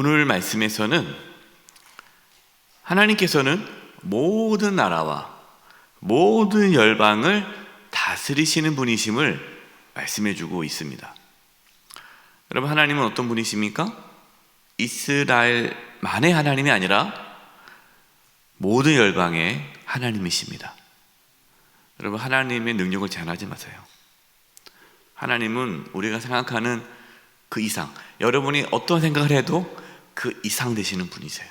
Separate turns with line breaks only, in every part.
오늘 말씀에서는 하나님께서는 모든 나라와 모든 열방을 다스리시는 분이심을 말씀해 주고 있습니다. 여러분, 하나님은 어떤 분이십니까? 이스라엘만의 하나님이 아니라 모든 열방의 하나님이십니다. 여러분, 하나님의 능력을 제한하지 마세요. 하나님은 우리가 생각하는 그 이상, 여러분이 어떤 생각을 해도 그 이상 되시는 분이세요.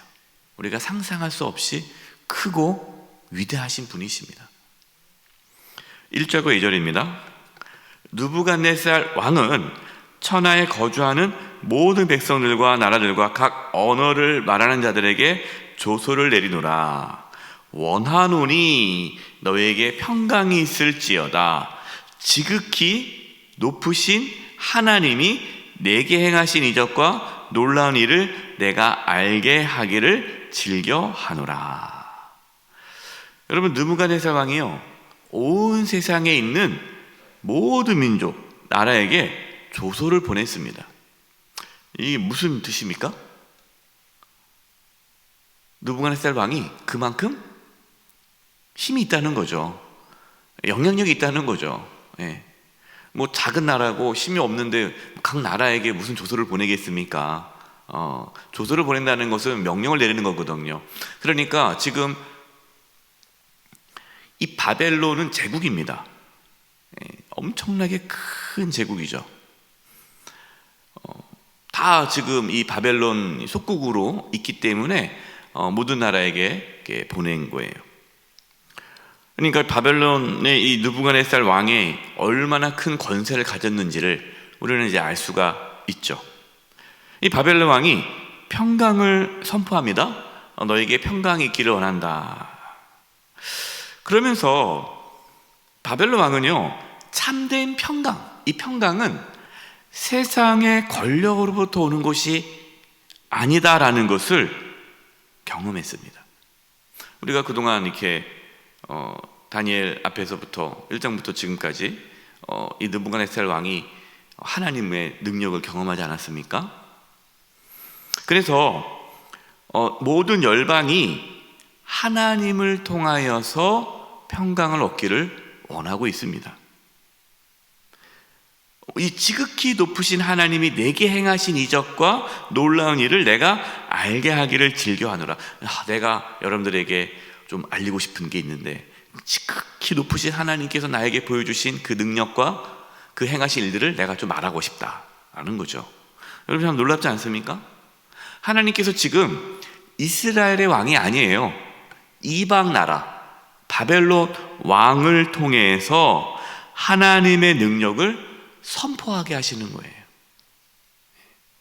우리가 상상할 수 없이 크고 위대하신 분이십니다. 1절과 2절입니다. 느부갓네살 왕은 천하에 거주하는 모든 백성들과 나라들과 각 언어를 말하는 자들에게 조소를 내리노라. 원하노니 너에게 평강이 있을지어다. 지극히 높으신 하나님이 내게 행하신 이적과 놀라운 일을 내가 알게 하기를 즐겨하노라. 여러분, 느부갓네살 왕이요, 온 세상에 있는 모든 민족, 나라에게 조소를 보냈습니다. 이게 무슨 뜻입니까? 느부갓네살 왕이 그만큼 힘이 있다는 거죠. 영향력이 있다는 거죠. 예. 뭐 작은 나라고 힘이 없는데 각 나라에게 무슨 조소를 보내겠습니까? 조소를 보낸다는 것은 명령을 내리는 거거든요. 그러니까 지금 이 바벨론은 제국입니다. 엄청나게 큰 제국이죠. 다 지금 이 바벨론 속국으로 있기 때문에 모든 나라에게 이렇게 보낸 거예요. 그러니까 바벨론의 이 느부갓네살 왕이 얼마나 큰 권세를 가졌는지를 우리는 이제 알 수가 있죠. 이 바벨론 왕이 평강을 선포합니다. 너에게 평강이 있기를 원한다. 그러면서 바벨론 왕은요, 참된 평강, 이 평강은 세상의 권력으로부터 오는 것이 아니다라는 것을 경험했습니다. 우리가 그동안 이렇게 다니엘 앞에서부터 1장부터 지금까지 이 느부갓네살 왕이 하나님의 능력을 경험하지 않았습니까? 그래서 모든 열방이 하나님을 통하여서 평강을 얻기를 원하고 있습니다. 이 지극히 높으신 하나님이 내게 행하신 이적과 놀라운 일을 내가 알게 하기를 즐겨하노라. 내가 여러분들에게 좀 알리고 싶은 게 있는데, 지극히 높으신 하나님께서 나에게 보여주신 그 능력과 그 행하신 일들을 내가 좀 말하고 싶다라는 거죠. 여러분, 참 놀랍지 않습니까? 하나님께서 지금 이스라엘의 왕이 아니에요. 이방 나라 바벨론 왕을 통해서 하나님의 능력을 선포하게 하시는 거예요.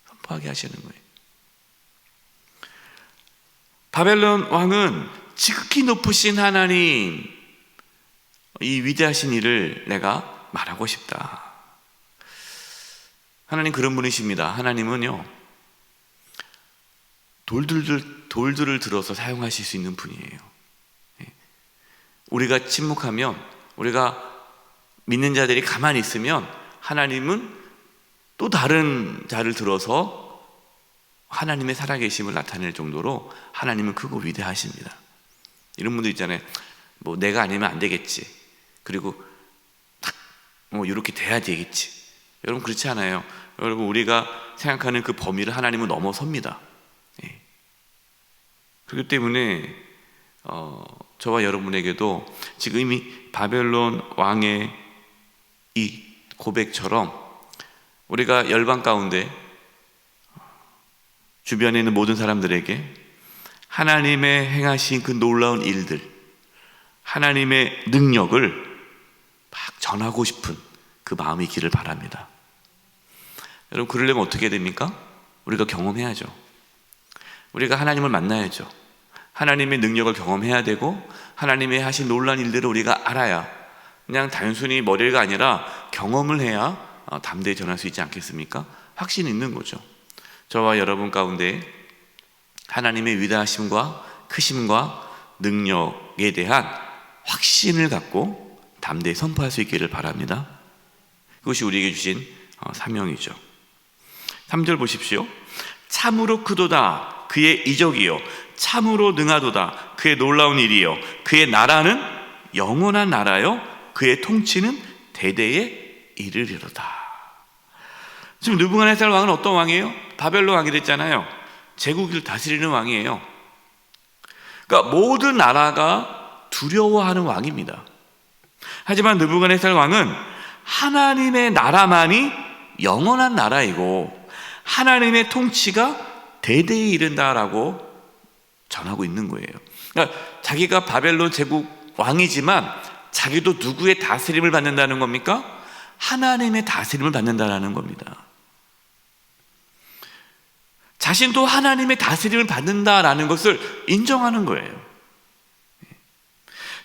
선포하게 하시는 거예요. 바벨론 왕은 지극히 높으신 하나님, 이 위대하신 일을 내가 말하고 싶다. 하나님 그런 분이십니다. 하나님은요, 돌들을 들어서 사용하실 수 있는 분이에요. 우리가 침묵하면, 우리가 믿는 자들이 가만히 있으면 하나님은 또 다른 자를 들어서 하나님의 살아계심을 나타낼 정도로 하나님은 크고 위대하십니다. 이런 분들 있잖아요. 뭐 내가 아니면 안 되겠지, 그리고 딱 뭐 이렇게 돼야 되겠지. 여러분, 그렇지 않아요. 여러분, 우리가 생각하는 그 범위를 하나님은 넘어섭니다. 그렇기 때문에 저와 여러분에게도 지금 이미 바벨론 왕의 이 고백처럼 우리가 열방 가운데 주변에 있는 모든 사람들에게 하나님의 행하신 그 놀라운 일들, 하나님의 능력을 막 전하고 싶은 그 마음이 있기를 바랍니다. 여러분, 그러려면 어떻게 됩니까? 우리가 경험해야죠. 우리가 하나님을 만나야죠. 하나님의 능력을 경험해야 되고, 하나님의 하신 놀라운 일들을 우리가 알아야, 그냥 단순히 머리가 아니라 경험을 해야 담대히 전할 수 있지 않겠습니까? 확신이 있는 거죠. 저와 여러분 가운데 하나님의 위대하심과 크심과 능력에 대한 확신을 갖고 담대히 선포할 수 있기를 바랍니다. 그것이 우리에게 주신 사명이죠. 3절 보십시오. 참으로 크도다 그의 이적이요 참으로 능하도다 그의 놀라운 일이요 그의 나라는 영원한 나라요 그의 통치는 대대에 이르리로다. 지금 느부갓네살 왕은 어떤 왕이에요? 바벨론 왕이 됐잖아요. 제국을 다스리는 왕이에요. 그러니까 모든 나라가 두려워하는 왕입니다. 하지만 느부갓네살 왕은 하나님의 나라만이 영원한 나라이고 하나님의 통치가 대대에 이른다라고 전하고 있는 거예요. 그러니까 자기가 바벨론 제국 왕이지만 자기도 누구의 다스림을 받는다는 겁니까? 하나님의 다스림을 받는다는 겁니다. 자신도 하나님의 다스림을 받는다라는 것을 인정하는 거예요.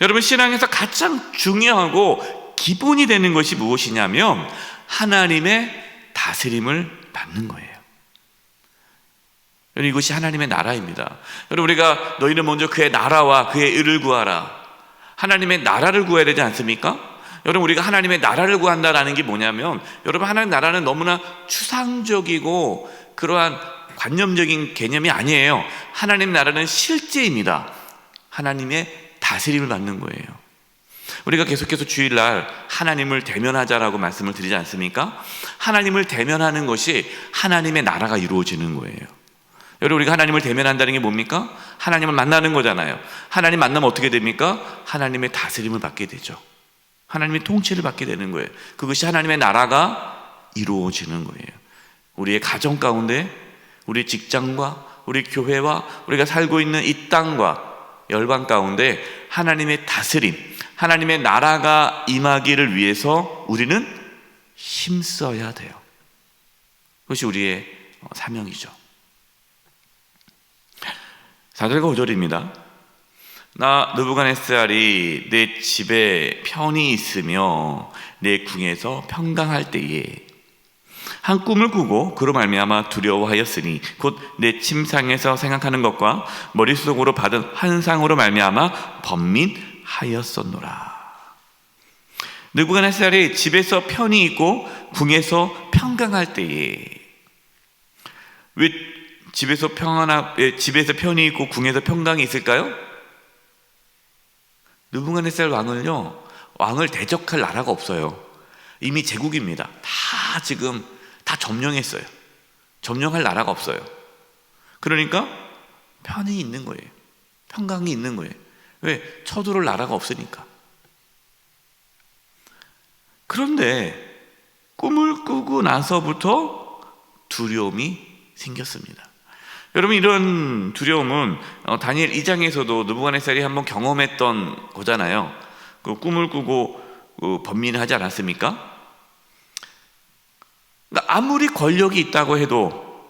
여러분, 신앙에서 가장 중요하고 기본이 되는 것이 무엇이냐면 하나님의 다스림을 받는 거예요. 여러분, 이것이 하나님의 나라입니다. 여러분, 우리가 너희는 먼저 그의 나라와 그의 의를 구하라. 하나님의 나라를 구해야 되지 않습니까? 여러분, 우리가 하나님의 나라를 구한다라는 게 뭐냐면, 여러분, 하나님의 나라는 너무나 추상적이고 그러한 관념적인 개념이 아니에요. 하나님 나라는 실제입니다. 하나님의 다스림을 받는 거예요. 우리가 계속해서 주일날 하나님을 대면하자라고 말씀을 드리지 않습니까? 하나님을 대면하는 것이 하나님의 나라가 이루어지는 거예요. 여러분, 우리가 하나님을 대면한다는 게 뭡니까? 하나님을 만나는 거잖아요. 하나님 만나면 어떻게 됩니까? 하나님의 다스림을 받게 되죠. 하나님의 통치를 받게 되는 거예요. 그것이 하나님의 나라가 이루어지는 거예요. 우리의 가정 가운데, 우리 직장과 우리 교회와 우리가 살고 있는 이 땅과 열방 가운데 하나님의 다스림, 하나님의 나라가 임하기를 위해서 우리는 힘써야 돼요. 그것이 우리의 사명이죠. 4절과 5절입니다. 나 느부갓네살이 내 집에 편히 있으며 내 궁에서 평강할 때에 한 꿈을 꾸고 그로 말미암아 두려워하였으니 곧 내 침상에서 생각하는 것과 머릿속으로 받은 환상으로 말미암아 번민하였었노라. 느부갓네살이 집에서 편히 있고 궁에서 평강할 때에, 왜 집에서 편히 있고 궁에서 평강이 있을까요? 느부갓네살 왕을 대적할 나라가 없어요. 이미 제국입니다. 다 점령했어요. 점령할 나라가 없어요. 그러니까 편히 있는 거예요. 평강이 있는 거예요. 왜? 쳐들어올 나라가 없으니까. 그런데 꿈을 꾸고 나서부터 두려움이 생겼습니다. 여러분, 이런 두려움은 다니엘 2장에서도 느부갓네살이 한번 경험했던 거잖아요. 그 꿈을 꾸고 번민하지 않았습니까? 그러니까 아무리 권력이 있다고 해도,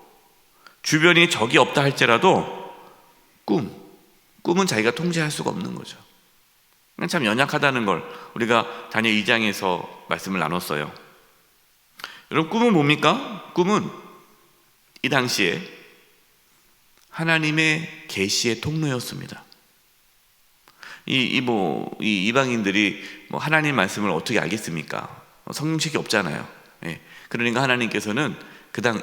주변이 적이 없다 할지라도 꿈은 자기가 통제할 수가 없는 거죠. 참 연약하다는 걸 우리가 다니엘 2장에서 말씀을 나눴어요. 여러분, 꿈은 뭡니까? 꿈은 이 당시에 하나님의 계시의 통로였습니다. 이 이방인들이 하나님 말씀을 어떻게 알겠습니까? 성경책이 없잖아요. 그러니까 하나님께서는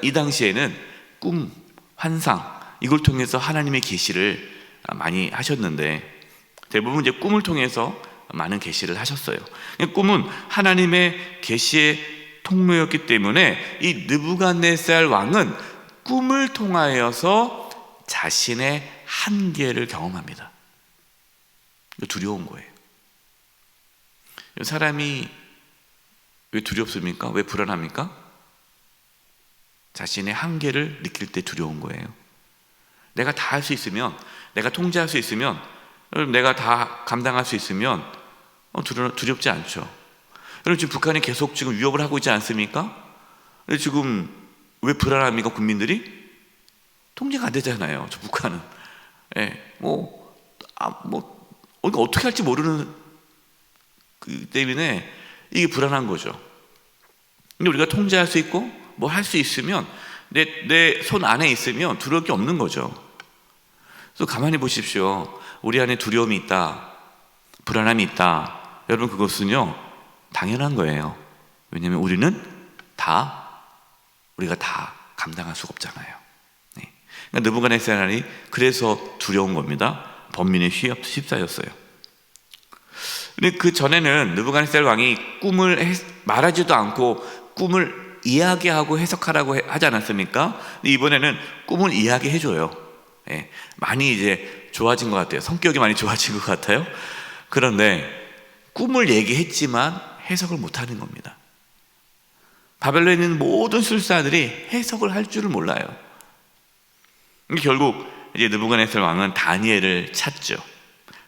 이 당시에는 꿈, 환상, 이걸 통해서 하나님의 계시를 많이 하셨는데, 대부분 이제 꿈을 통해서 많은 계시를 하셨어요. 꿈은 하나님의 계시의 통로였기 때문에 이 느부갓네살 왕은 꿈을 통하여서 자신의 한계를 경험합니다. 두려운 거예요. 사람이 왜 두렵습니까? 왜 불안합니까? 자신의 한계를 느낄 때 두려운 거예요. 내가 다 할 수 있으면, 내가 통제할 수 있으면, 내가 다 감당할 수 있으면 두렵지 않죠. 여러분, 지금 북한이 계속 지금 위협을 하고 있지 않습니까? 지금 왜 불안합니까? 국민들이 통제가 안 되잖아요. 저 북한은 어떻게 할지 모르는 그 때문에 이게 불안한 거죠. 근데 우리가 통제할 수 있고 뭐 할 수 있으면, 내 손 안에 있으면 두려울 게 없는 거죠. 그래서 가만히 보십시오. 우리 안에 두려움이 있다, 불안함이 있다. 여러분, 그것은요 당연한 거예요. 왜냐하면 우리가 다 감당할 수가 없잖아요. 그러니까 느부갓네살이 그래서 두려운 겁니다. 번민에 휩싸였어요. 근데 그 전에는 느부갓네살 왕이 꿈을 말하지도 않고 꿈을 이야기하고 해석하라고 하지 않았습니까? 근데 이번에는 꿈을 이야기해줘요. 예, 많이 이제 좋아진 것 같아요. 성격이 많이 좋아진 것 같아요. 그런데 꿈을 얘기했지만 해석을 못하는 겁니다. 바벨론에 있는 모든 술사들이 해석을 할 줄을 몰라요. 결국 이제 느부갓네살 왕은 다니엘을 찾죠.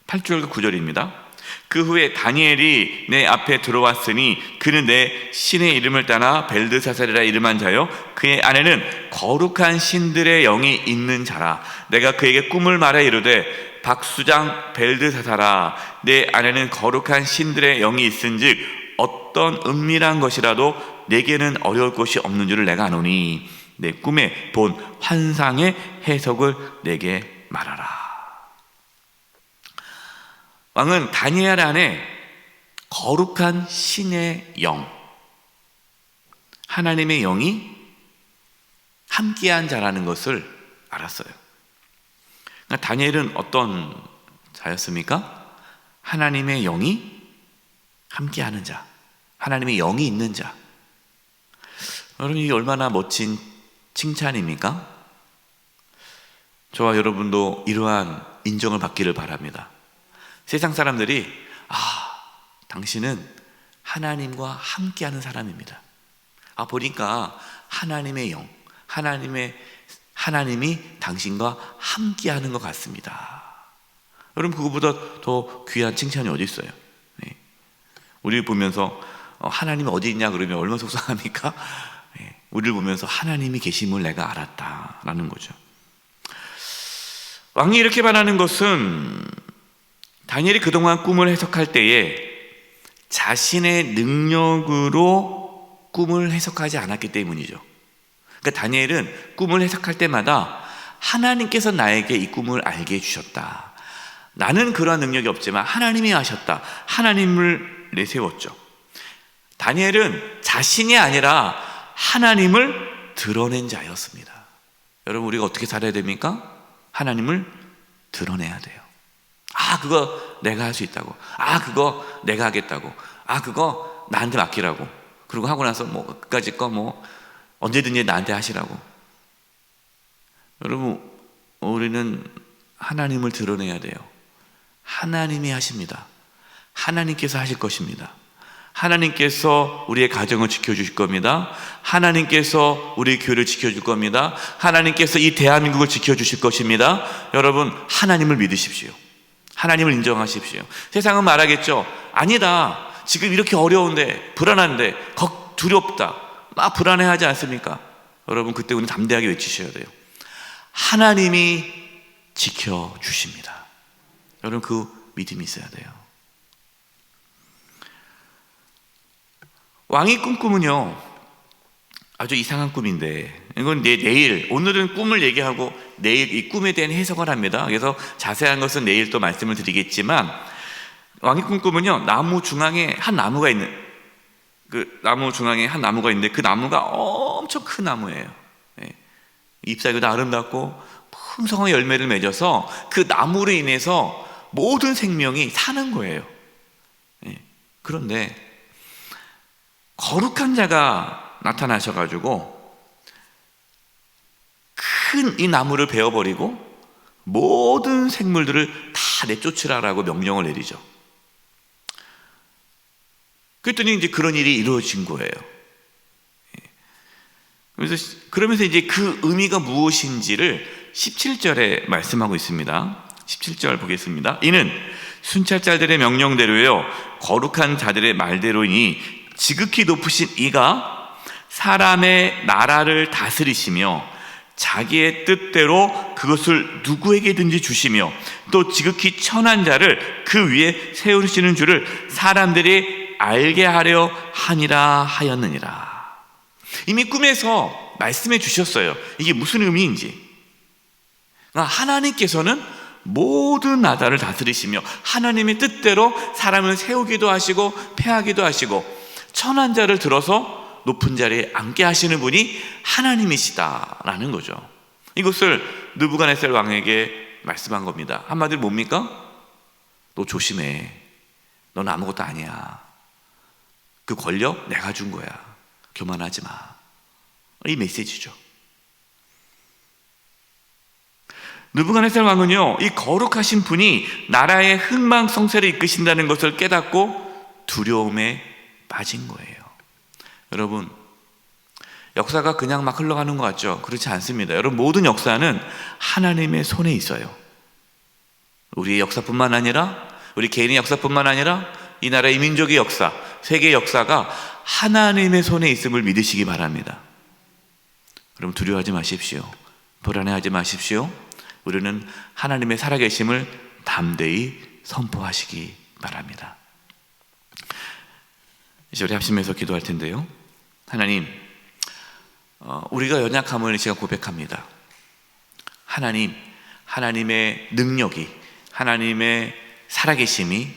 8절과 9절입니다. 그 후에 다니엘이 내 앞에 들어왔으니 그는 내 신의 이름을 따라 벨드사살이라 이름한 자요 그의 안에는 거룩한 신들의 영이 있는 자라. 내가 그에게 꿈을 말해 이르되 박수장 벨드사살아, 내 안에는 거룩한 신들의 영이 있은즉 어떤 은밀한 것이라도 내게는 어려울 것이 없는 줄을 내가 아노니 내 꿈에 본 환상의 해석을 내게 말하라. 왕은 다니엘 안에 거룩한 신의 영, 하나님의 영이 함께한 자라는 것을 알았어요. 그러니까 다니엘은 어떤 자였습니까? 하나님의 영이 함께하는 자, 하나님의 영이 있는 자. 여러분, 이게 얼마나 멋진 칭찬입니까? 저와 여러분도 이러한 인정을 받기를 바랍니다. 세상 사람들이 당신은 하나님과 함께하는 사람입니다. 보니까 하나님의 영, 하나님이 당신과 함께하는 것 같습니다. 여러분, 그거보다 더 귀한 칭찬이 어디 있어요? 네. 우리를 보면서 하나님이 어디 있냐 그러면 얼마나 속상합니까? 네. 우리를 보면서 하나님이 계심을 내가 알았다라는 거죠. 왕이 이렇게 말하는 것은 다니엘이 그동안 꿈을 해석할 때에 자신의 능력으로 꿈을 해석하지 않았기 때문이죠. 그러니까 다니엘은 꿈을 해석할 때마다 하나님께서 나에게 이 꿈을 알게 해주셨다. 나는 그러한 능력이 없지만 하나님이 하셨다. 하나님을 내세웠죠. 다니엘은 자신이 아니라 하나님을 드러낸 자였습니다. 여러분, 우리가 어떻게 살아야 됩니까? 하나님을 드러내야 돼요. 그거 내가 할 수 있다고. 그거 내가 하겠다고. 그거 나한테 맡기라고. 그리고 하고 나서 그까짓 거 언제든지 나한테 하시라고. 여러분, 우리는 하나님을 드러내야 돼요. 하나님이 하십니다. 하나님께서 하실 것입니다. 하나님께서 우리의 가정을 지켜주실 겁니다. 하나님께서 우리 교회를 지켜줄 겁니다. 하나님께서 이 대한민국을 지켜주실 것입니다. 여러분, 하나님을 믿으십시오. 하나님을 인정하십시오. 세상은 말하겠죠. 아니다. 지금 이렇게 어려운데, 불안한데, 두렵다. 막 불안해하지 않습니까? 여러분, 그때 우리는 담대하게 외치셔야 돼요. 하나님이 지켜주십니다. 여러분, 그 믿음이 있어야 돼요. 왕이 꾼 꿈은요, 아주 이상한 꿈인데, 이건 내일, 오늘은 꿈을 얘기하고 내일 이 꿈에 대한 해석을 합니다. 그래서 자세한 것은 내일 또 말씀을 드리겠지만, 왕이 꾼 꿈은요, 나무 중앙에 한 나무가 있는데 그 나무가 엄청 큰 나무예요. 잎사귀도 아름답고 풍성한 열매를 맺어서 그 나무로 인해서 모든 생명이 사는 거예요. 그런데 거룩한 자가 나타나셔가지고 큰 이 나무를 베어버리고 모든 생물들을 다 내쫓으라라고 명령을 내리죠. 그랬더니 이제 그런 일이 이루어진 거예요. 그러면서 이제 그 의미가 무엇인지를 17절에 말씀하고 있습니다. 17절 보겠습니다. 이는 순찰자들의 명령대로요, 거룩한 자들의 말대로니 지극히 높으신 이가 사람의 나라를 다스리시며 자기의 뜻대로 그것을 누구에게든지 주시며 또 지극히 천한 자를 그 위에 세우시는 줄을 사람들이 알게 하려 함이라 하였느니라. 이미 꿈에서 말씀해 주셨어요. 이게 무슨 의미인지. 하나님께서는 모든 나라를 다스리시며 하나님의 뜻대로 사람을 세우기도 하시고 폐하기도 하시고 천한 자를 들어서 높은 자리에 앉게 하시는 분이 하나님이시다라는 거죠. 이것을 느부갓네살 왕에게 말씀한 겁니다. 한마디로 뭡니까? 너 조심해. 너는 아무것도 아니야. 그 권력 내가 준 거야. 교만하지 마. 이 메시지죠. 느부갓네살 왕은요, 이 거룩하신 분이 나라의 흥망성쇠를 이끄신다는 것을 깨닫고 두려움에 빠진 거예요. 여러분, 역사가 그냥 막 흘러가는 것 같죠? 그렇지 않습니다. 여러분, 모든 역사는 하나님의 손에 있어요. 우리의 역사뿐만 아니라, 우리 개인의 역사뿐만 아니라 이 나라의 민족의 역사, 세계의 역사가 하나님의 손에 있음을 믿으시기 바랍니다. 여러분, 두려워하지 마십시오. 불안해하지 마십시오. 우리는 하나님의 살아계심을 담대히 선포하시기 바랍니다. 이제 우리 합심해서 기도할 텐데요. 하나님, 우리가 연약함을 제가 고백합니다. 하나님, 하나님의 능력이, 하나님의 살아계심이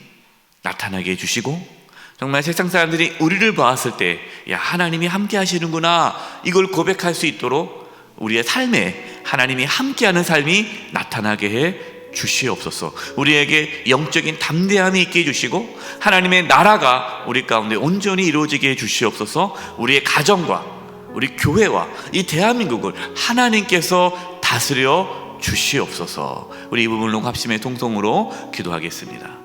나타나게 해주시고, 정말 세상 사람들이 우리를 봤을 때, 야, 하나님이 함께 하시는구나, 이걸 고백할 수 있도록 우리의 삶에 하나님이 함께하는 삶이 나타나게 해 주시옵소서. 우리에게 영적인 담대함이 있게 해주시고, 하나님의 나라가 우리 가운데 온전히 이루어지게 해 주시옵소서. 우리의 가정과 우리 교회와 이 대한민국을 하나님께서 다스려 주시옵소서. 우리 이 부분을 합심의 통성으로 기도하겠습니다.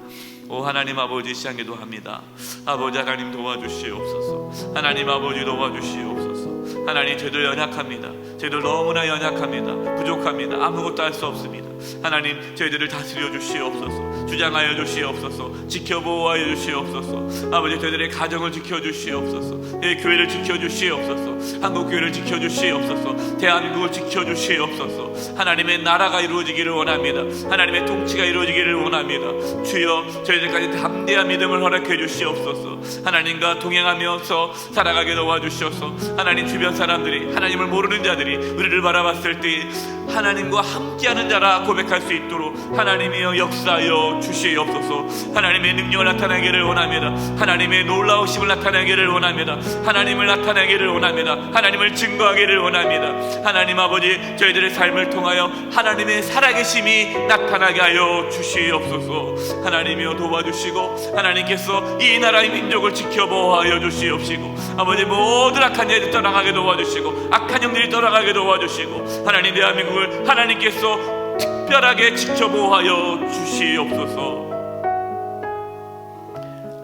오 하나님 아버지, 시간 기도합니다. 아버지 하나님 도와주시옵소서. 하나님 아버지 도와주시옵소서. 하나님, 저희들 연약합니다. 저희들 너무나 연약합니다. 부족합니다. 아무것도 할 수 없습니다. 하나님, 저희들을 다스려 주시옵소서. 주장하여 주시옵소서. 지켜보호하여 주시옵소서. 아버지, 저희들의 가정을 지켜주시옵소서. 교회를 지켜주시옵소서. 한국교회를 지켜주시옵소서. 대한민국을 지켜주시옵소서. 하나님의 나라가 이루어지기를 원합니다. 하나님의 통치가 이루어지기를 원합니다. 주여, 저희들까지 담대한 믿음을 허락해 주시옵소서. 하나님과 동행하면서 살아가게 도와주시옵소서. 하나님, 주변 사람들이, 하나님을 모르는 자들이 우리를 바라봤을 때 하나님과 함께하는 자라 고백할 수 있도록 하나님이여 역사하여 주시옵소서. 하나님의 능력을 나타내기를 원합니다. 하나님의 놀라우심을 나타내기를 원합니다. 하나님을 나타내기를 원합니다. 하나님을 증거하기를 원합니다. 하나님 아버지, 저희들의 삶을 통하여 하나님의 살아계심이 나타나게 하여 주시옵소서. 하나님이여 도와주시고, 하나님께서 이 나라의 민족을 지켜보호하여 주시옵시고, 아버지, 모든 악한 자들이 떠나가게 도와주시고, 악한 영들이 떠나가게 도와주시고, 하나님 대한민국을 하나님께서 특별하게 지켜보호하여 주시옵소서.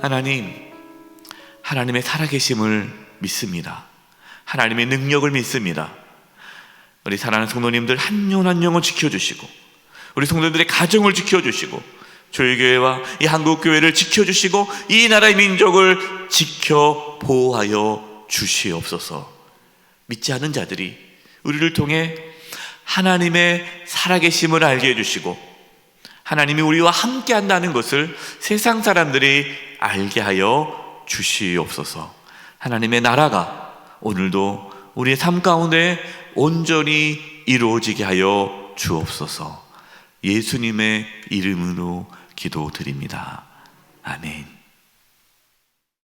하나님, 하나님의 살아계심을 믿습니다. 하나님의 능력을 믿습니다. 우리 사랑하는 성도님들 한 영 한 영을 지켜주시고, 우리 성도들의 가정을 지켜주시고, 조일교회와 이 한국교회를 지켜주시고, 이 나라의 민족을 지켜보호하여 주시옵소서. 믿지 않은 자들이 우리를 통해 하나님의 살아계심을 알게 해주시고, 하나님이 우리와 함께 한다는 것을 세상 사람들이 알게 하여 주시옵소서. 하나님의 나라가 오늘도 우리의 삶 가운데 온전히 이루어지게 하여 주옵소서. 예수님의 이름으로 기도드립니다. 아멘.